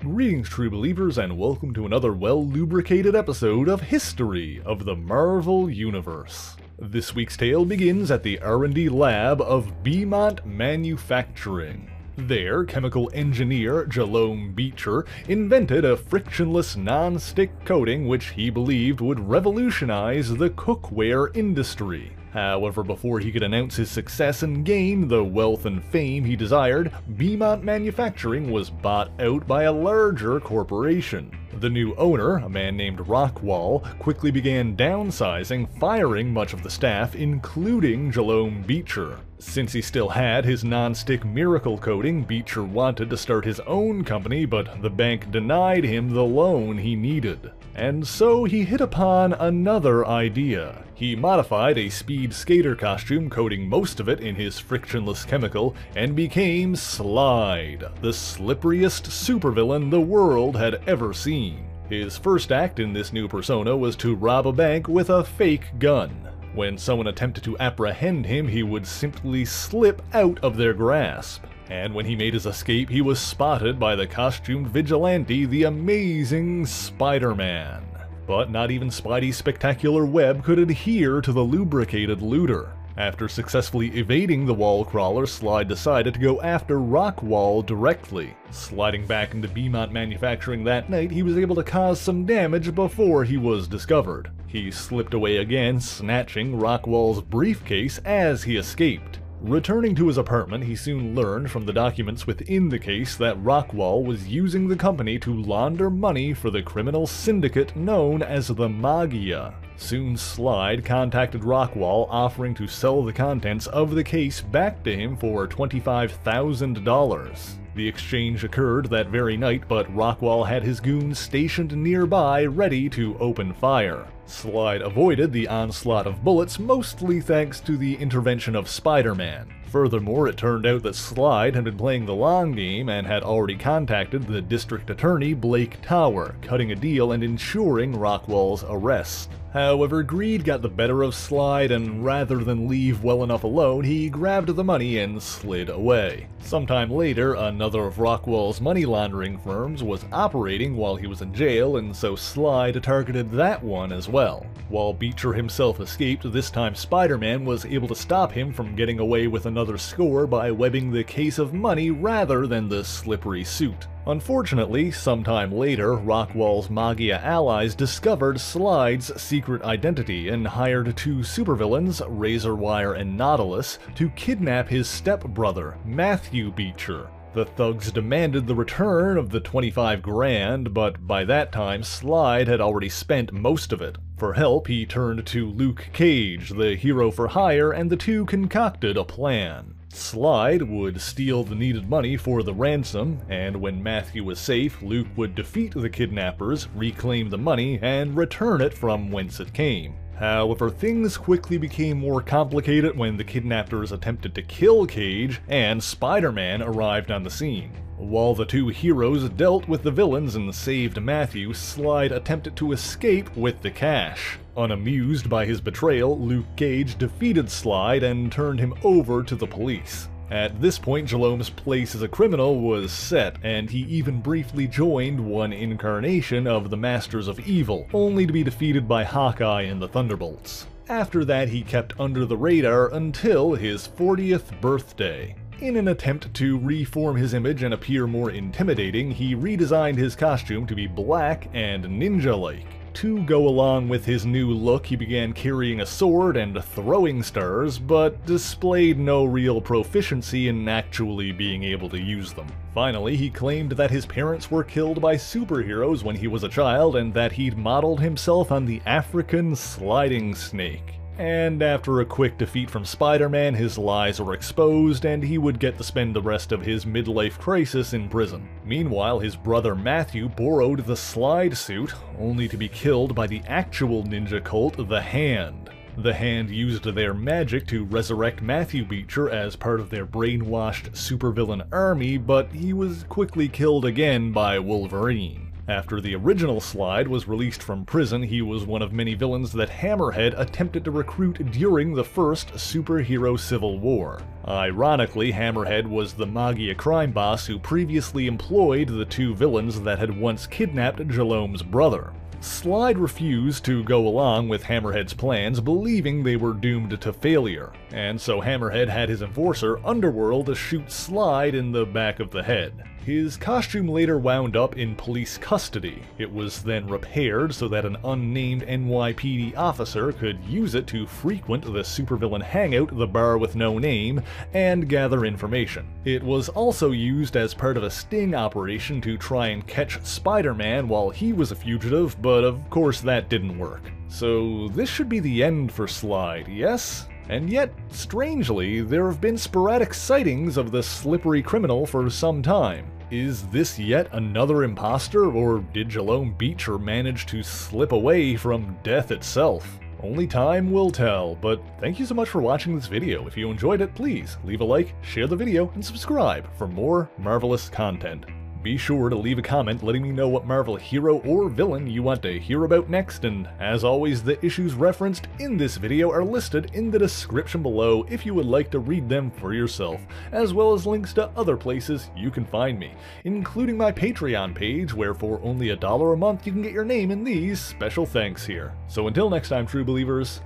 Greetings, true believers, and welcome to another well-lubricated episode of History of the Marvel Universe. This week's tale begins at the R&D lab of Beaumont Manufacturing. There, chemical engineer Jerome Beecher invented a frictionless non-stick coating which he believed would revolutionize the cookware industry. However, before he could announce his success and gain the wealth and fame he desired, Beaumont Manufacturing was bought out by a larger corporation. The new owner, a man named Rockwall, quickly began downsizing, firing much of the staff, including Jerome Beecher. Since he still had his non-stick miracle coating, Beecher wanted to start his own company, but the bank denied him the loan he needed. And so he hit upon another idea. He modified a speed skater costume, coating most of it in his frictionless chemical, and became Slyde, the slipperiest supervillain the world had ever seen. His first act in this new persona was to rob a bank with a fake gun. When someone attempted to apprehend him, he would simply slip out of their grasp. And when he made his escape, he was spotted by the costumed vigilante, the amazing Spider-Man. But not even Spidey's spectacular web could adhere to the lubricated looter. After successfully evading the wall crawler, Slyde decided to go after Rockwall directly. Sliding back into Beaumont Manufacturing that night, he was able to cause some damage before he was discovered. He slipped away again, snatching Rockwall's briefcase as he escaped. Returning to his apartment, he soon learned from the documents within the case that Rockwall was using the company to launder money for the criminal syndicate known as the Magia. Soon Slyde contacted Rockwall, offering to sell the contents of the case back to him for $25,000. The exchange occurred that very night, but Rockwall had his goons stationed nearby ready to open fire. Slyde avoided the onslaught of bullets, mostly thanks to the intervention of Spider-Man. Furthermore, it turned out that Slyde had been playing the long game and had already contacted the district attorney Blake Tower, cutting a deal and ensuring Rockwall's arrest. However, greed got the better of Slyde, and rather than leave well enough alone, he grabbed the money and slid away. Sometime later, another of Rockwall's money laundering firms was operating while he was in jail, and so Slyde targeted that one as well. While Beecher himself escaped, this time Spider-Man was able to stop him from getting away with another score by webbing the case of money rather than the slippery suit. Unfortunately, sometime later, Rockwall's Magia allies discovered Slyde's secret identity and hired two supervillains, Razorwire and Nautilus, to kidnap his stepbrother, Matthew Beecher. The thugs demanded the return of the $25,000, but by that time Slyde had already spent most of it. For help, he turned to Luke Cage, the hero for hire, and the two concocted a plan. Slyde would steal the needed money for the ransom, and when Matthew was safe, Luke would defeat the kidnappers, reclaim the money, and return it from whence it came. However, things quickly became more complicated when the kidnappers attempted to kill Cage, and Spider-Man arrived on the scene. While the two heroes dealt with the villains and saved Matthew, Slyde attempted to escape with the cash. Unamused by his betrayal, Luke Cage defeated Slyde and turned him over to the police. At this point, Jerome's place as a criminal was set, and he even briefly joined one incarnation of the Masters of Evil, only to be defeated by Hawkeye and the Thunderbolts. After that, he kept under the radar until his 40th birthday. In an attempt to reform his image and appear more intimidating, he redesigned his costume to be black and ninja-like. To go along with his new look, he began carrying a sword and throwing stars, but displayed no real proficiency in actually being able to use them. Finally, he claimed that his parents were killed by superheroes when he was a child, and that he'd modeled himself on the African sliding snake. And after a quick defeat from Spider-Man, his lies were exposed, and he would get to spend the rest of his midlife crisis in prison. Meanwhile, his brother Matthew borrowed the Slyde suit, only to be killed by the actual ninja cult, the Hand. The Hand used their magic to resurrect Matthew Beecher as part of their brainwashed supervillain army, but he was quickly killed again by Wolverine. After the original Slyde was released from prison, he was one of many villains that Hammerhead attempted to recruit during the first superhero civil war. Ironically, Hammerhead was the Magia crime boss who previously employed the two villains that had once kidnapped Jalome's brother. Slyde refused to go along with Hammerhead's plans, believing they were doomed to failure, and so Hammerhead had his enforcer, Underworld, shoot Slyde in the back of the head. His costume later wound up in police custody. It was then repaired so that an unnamed NYPD officer could use it to frequent the supervillain hangout, the Bar with No Name, and gather information. It was also used as part of a sting operation to try and catch Spider-Man while he was a fugitive, but of course that didn't work. So this should be the end for Slyde, yes? And yet, strangely, there have been sporadic sightings of the slippery criminal for some time. Is this yet another imposter, or did Jalome Beach manage to slip away from death itself? Only time will tell, but thank you so much for watching this video. If you enjoyed it, please leave a like, share the video, and subscribe for more marvelous content. Be sure to leave a comment letting me know what Marvel hero or villain you want to hear about next, and as always, the issues referenced in this video are listed in the description below if you would like to read them for yourself, as well as links to other places you can find me, including my Patreon page, where for only $1 a month you can get your name in these special thanks here. So until next time, true believers,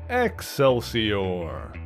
Excelsior!